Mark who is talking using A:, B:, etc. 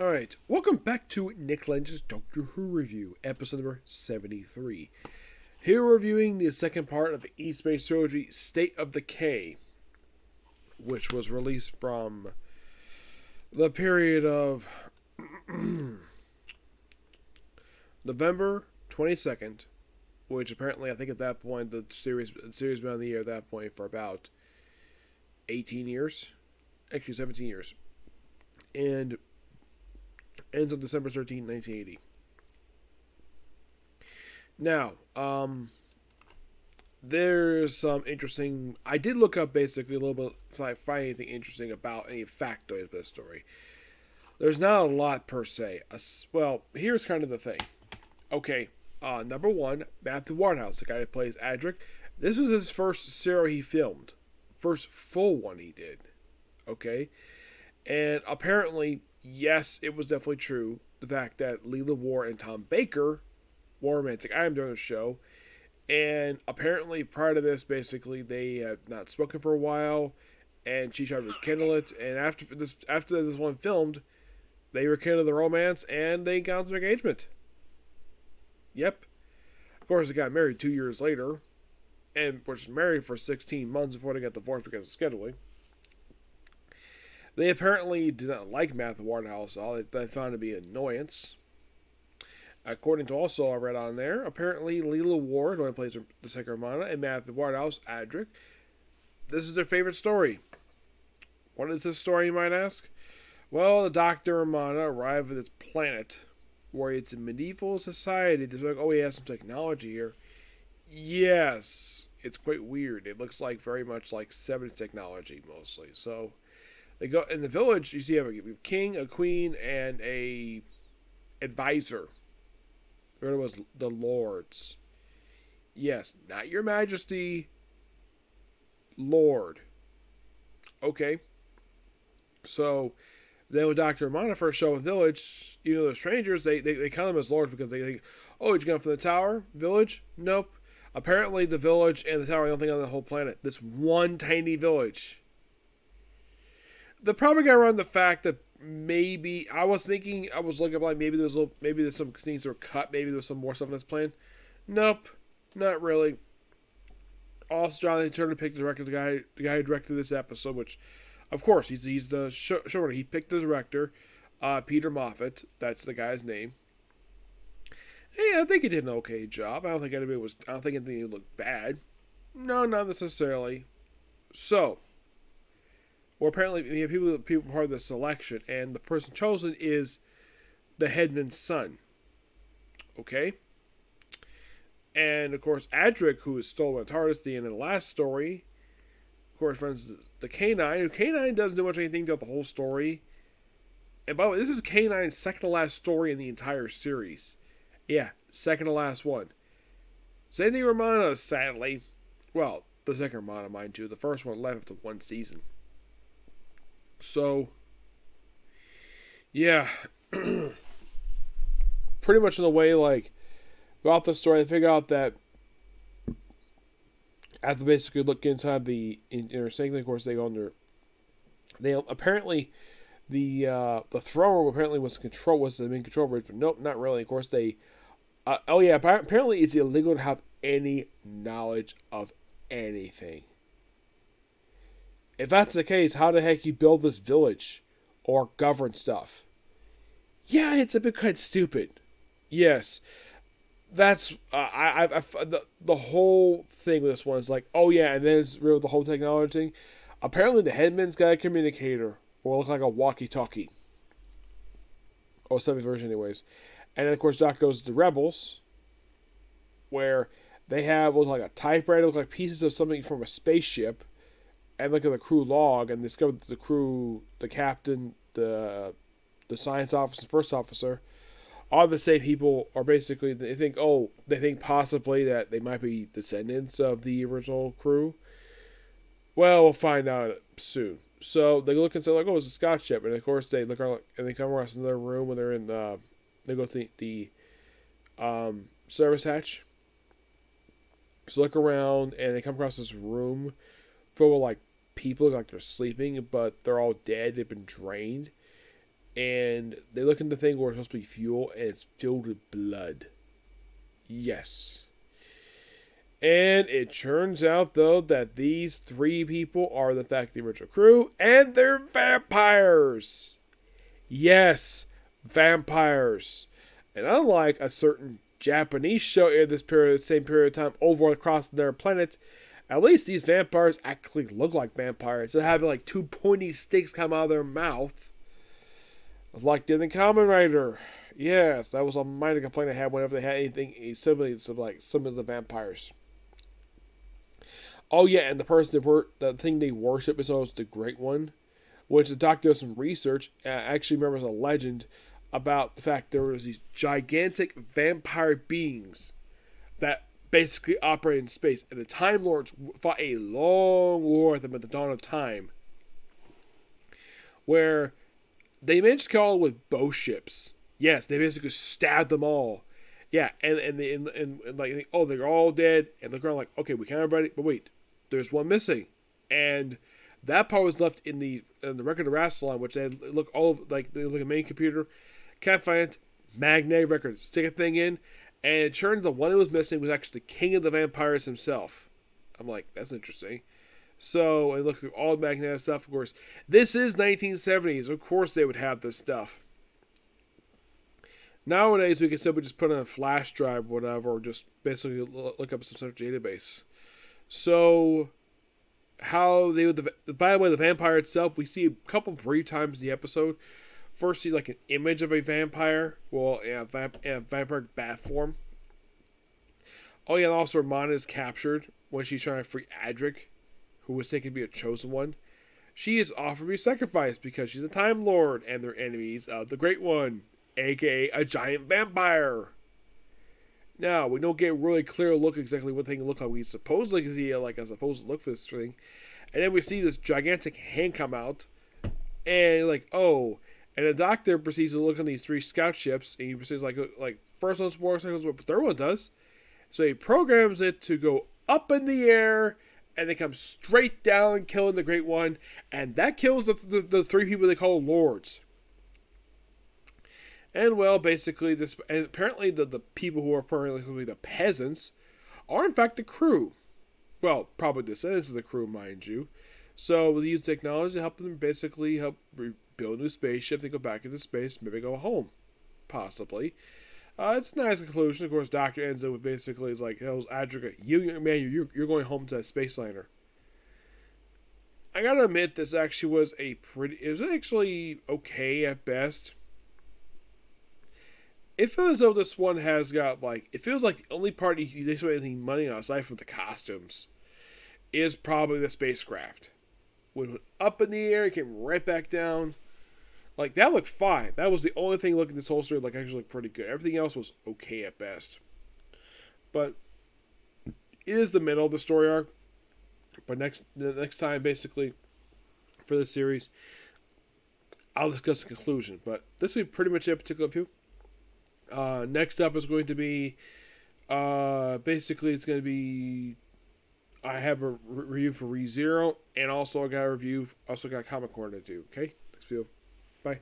A: Alright, welcome back to Nick Lenz's Doctor Who review, episode number 73. Here we're reviewing the second part of the East Space trilogy, State of Decay, which was released from the period of November 22nd, which apparently I think at that point the series been on the air at that point for about 18 years, actually 17 years, and ends on December 13, 1980. Now, there's some interesting... I did look up basically a little bit if I find anything interesting about any factoids of this story. There's not a lot per se. Well, here's kind of the thing. Okay, number one, Matthew Waterhouse, the guy who plays Adric. This was his first serial he filmed. First full one he did. Okay? And apparently... yes, it was definitely true. The fact that Leela War and Tom Baker were romantic items during the show. And apparently prior to this, basically, they had not spoken for a while. And she tried to rekindle it. And after this one filmed, they rekindled the romance and they got into an engagement. Yep. Of course, they got married 2 years later. And was married for 16 months before they got divorced because of scheduling. They apparently did not like Matthew Waterhouse at all. They found him to be an annoyance. According to also I read on there, apparently Leela Ward, who plays the second Romana, and Matthew Waterhouse, Adric, this is their favorite story. What is this story, you might ask? Well, the Doctor Romana arrived at this planet where it's a medieval society. They're like, oh, he has some technology here. Yes, it's quite weird. It looks like very much like 70s technology mostly. So... they go in the village. You see, you have a king, a queen, and a advisor. It was the lords. Yes, not your Majesty. Lord. Okay. So then when Dr. Romana first show in the village, even though they're strangers, they count them as lords because they think, oh, did you come from the tower? Village? Nope. Apparently the village and the tower are the only thing on the whole planet. This one tiny village. They're probably gonna run the fact that maybe I was looking up like maybe there's some things that were cut, maybe there's some more stuff in this plan. Nope, not really. Also, Jonathan Turner picked the director, the guy who directed this episode, which, of course, he's the showrunner. He picked the director, Peter Moffat. That's the guy's name. Hey, I think he did an okay job. I don't think anything looked bad. No, not necessarily. So. Or apparently, we have people part of the selection, and the person chosen is the headman's son. Okay? And, of course, Adric, who is stolen by TARDIS in the last story, of course, friends, the K9. K9 doesn't do much anything throughout the whole story. And by the way, this is K9's second to last story in the entire series. Yeah, second to last one. Sandy Romana, sadly, well, the second Romana, mind you, the first one left after one season. So, yeah, pretty much in the way, like, throughout the story, I figure out that after basically look inside the inner sanctum, of course, they go under. They apparently the throne room apparently was the main control bridge, but nope, not really. Of course, they. Apparently it's illegal to have any knowledge of anything. If that's the case, how the heck you build this village or govern stuff? Yeah, it's a bit quite stupid. Yes, that's the whole thing with this one is like, oh yeah, and then it's real the whole technology thing. Apparently, the headman's got a communicator, or look like a walkie-talkie, or some version, anyways. And then of course, Doc goes to the Rebels, where they have what looks like a typewriter, look like pieces of something from a spaceship. And look at the crew log and discover that the crew, the captain, the science officer, first officer, all the same people are basically, they think possibly that they might be descendants of the original crew. Well, we'll find out soon. So they look and say like, oh, it's a Scotch ship. And of course they look around and they come across another room when they're in they go to the service hatch. So look around and they come across this room full of like people like they're sleeping, but they're all dead. They've been drained. and they look in the thing where it's supposed to be fuel, and it's filled with blood. Yes. And it turns out, though, that these 3 people are, in fact, the original crew, and they're vampires. Yes, vampires. And unlike a certain Japanese show in this period, same period of time, over across their planet, at least these vampires actually look like vampires. They have like 2 pointy sticks come out of their mouth, like in the Kamen Rider. Yes, that was a minor complaint I had whenever they had anything similar to like some of the vampires. Oh yeah, and the thing they worship is always the Great One, which the doctor does some research. Actually, remembers a legend about the fact there was these gigantic vampire beings that basically operate in space, and the Time Lords fought a long war with them at the dawn of time, where they managed to kill all with bow ships. Yes, they basically stabbed them all. Yeah, and like, oh, they're all dead, and they're going like, okay, we can't everybody, but wait, there's one missing, and that part was left in the record of Rassilon, which they look all like they look at main computer, can't find it, magnetic record, stick a thing in, and it turned the one that was missing was actually the king of the vampires himself. I'm like, that's interesting. So I look through all the magnetic stuff. Of course, this is 1970s. Of course, they would have this stuff. Nowadays, we can simply just put on a flash drive or whatever, or just basically look up some sort of database. So, how they would... By the way, the vampire itself, we see a couple brief times in the episode. First, see like an image of a vampire. Well, in a vampire bat form. Oh yeah, and also Ramona is captured when she's trying to free Adric, who was taken to be a chosen one. She is offered to be sacrificed because she's a Time Lord, and they're enemies of the Great One, aka a giant vampire. Now, we don't get a really clear look exactly what the thing looked like. We supposedly see like a supposed look for this thing. And then we see this gigantic hand come out. And like, oh. And the doctor proceeds to look on these 3 scout ships. And he proceeds like first one's more, second one's what the third one does. So he programs it to go up in the air. And they come straight down, killing the Great One. And that kills the 3 people they call Lords. And well, basically, this, and apparently the people who are apparently the peasants are in fact the crew. Well, probably descendants of the crew, mind you. So they use technology to help them basically help build a new spaceship. They go back into space, maybe go home, possibly. It's a nice conclusion. Of course, Doctor ends up with basically is like, "Hell's Adric, you're going home to that space liner." I gotta admit, this actually was it was actually okay at best. It feels as though this one has got, like, it feels like the only part they spent anything money on, aside from the costumes, is probably the spacecraft. When it went up in the air, it came right back down. Like, that looked fine. That was the only thing looking this whole story, like, actually looked pretty good. Everything else was okay at best. But it is the middle of the story arc. But the next time, basically, for this series, I'll discuss the conclusion. But this will be pretty much a particular view. Next up is going to be, basically it's going to be, I have a review for ReZero, and also I got a comic corner to do, okay? Next video. Bye.